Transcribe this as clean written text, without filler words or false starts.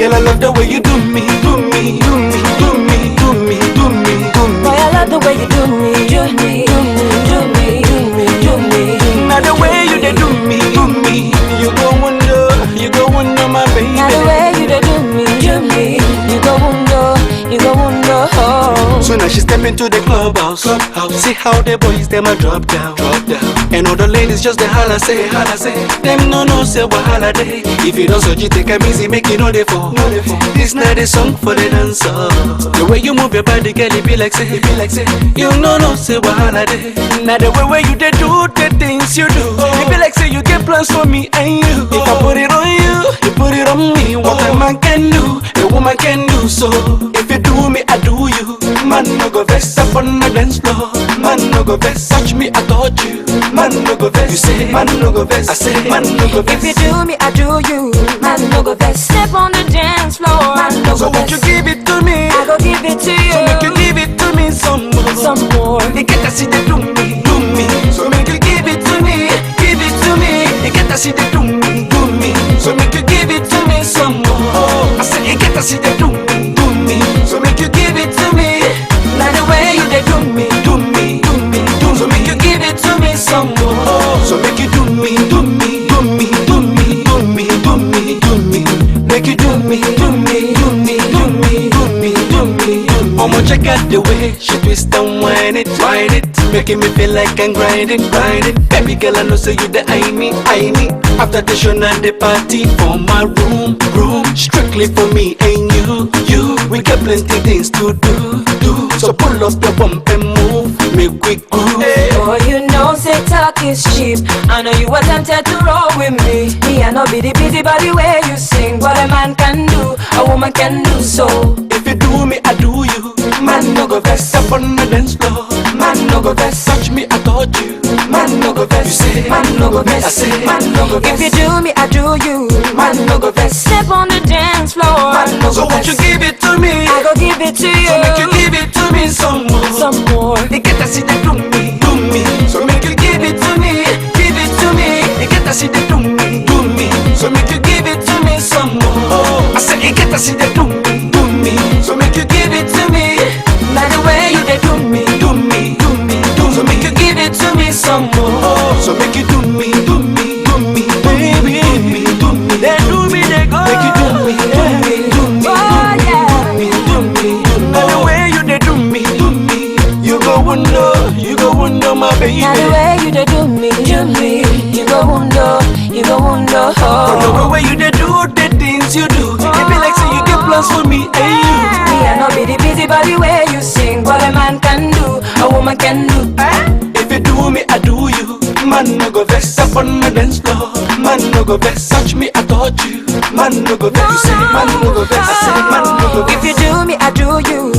Girl, I love the way you do me, do me, do me, do me, do me, do me, do me. Boy, I love the way you do me, do me, do me, do me, do me, do me. Now the way you dey do me, you go wonder, my baby. Now the way you dey do me, you go wonder, oh. So now she step into the clubhouse. See how the boys them a drop down. And all the ladies just the holla say. Them no say wahala day. If you don't so you take a easy, make it no dey fall. This not a song for the dancer. The way you move your body, girl, it be like say. You no say wahala day. Now the way you dey do the things you do, it be like say you get plans for me and you. If I put it on you, you put it on me. What a man can do, a woman can do. So if you do me, I do you. Man no go vex up on the dance floor. Man no go vex, touch me, I touch you. Man no go vex, you say. Man no go vex, I say. Man no go vex. If you do me, I do you. Man no go vex. Step on the dance floor. Man no so go vex. So won't you give it to me? I go give it to you. So make you give it to me some more. Some more. You get to see the do me. So make you give it to me. Give it to me. You get to see the do me. So make you give it to me some more. I say you get to see the do me. So make you give it to me. Now the way you dey do me. So make you give it to me some more. So make you do me. Make you do me. I'ma check out the way she twist and whine it, making me feel like I'm grinding. Baby girl, I know say you the I me. After the show and the party for my room, strictly for me and you. We got plenty things to do. So pull up your bump and move, make quick groove. Boy, you know say talk is cheap. I know you were tempted to roll with me. Me, I know be the busy body way you sing. What a man can do, a woman can do. So if you do me, I do you. Man no go vex up on the dance floor. Man no go vex, touch me, I touch you. Man no go vex, you say. Man no go vex, I say. Man no go vex. If you do me, I do you. Man no go vex. Step on the dance floor. Man no go so won't you give it to me? I go give it to you. So make you give it to me some more. You get to see the do me. So make you give it to me. You get to see the do me. So make you give it to me some more. I say you get to see the do me. So make you give it to me. By the way you dey do me. So make you give it to me some more. So make you do me. Baby, they do me, they go. Make you do me. Oh yeah. Now the way you dey do me. You go wonder, my baby. Now the way you dey do me. You go wonder, From the way you dey do the things you do, it be like say you get plans for me and you. Me, I know be the busy body way you sing. What a man can do, a woman can do. If you do me, I do you. Man no go vex up on the dance floor. Man no go vex, touch me, I touch you. Man no go vex, you say. Man no go vex, I say. Man no go vex. If you do me, I do you.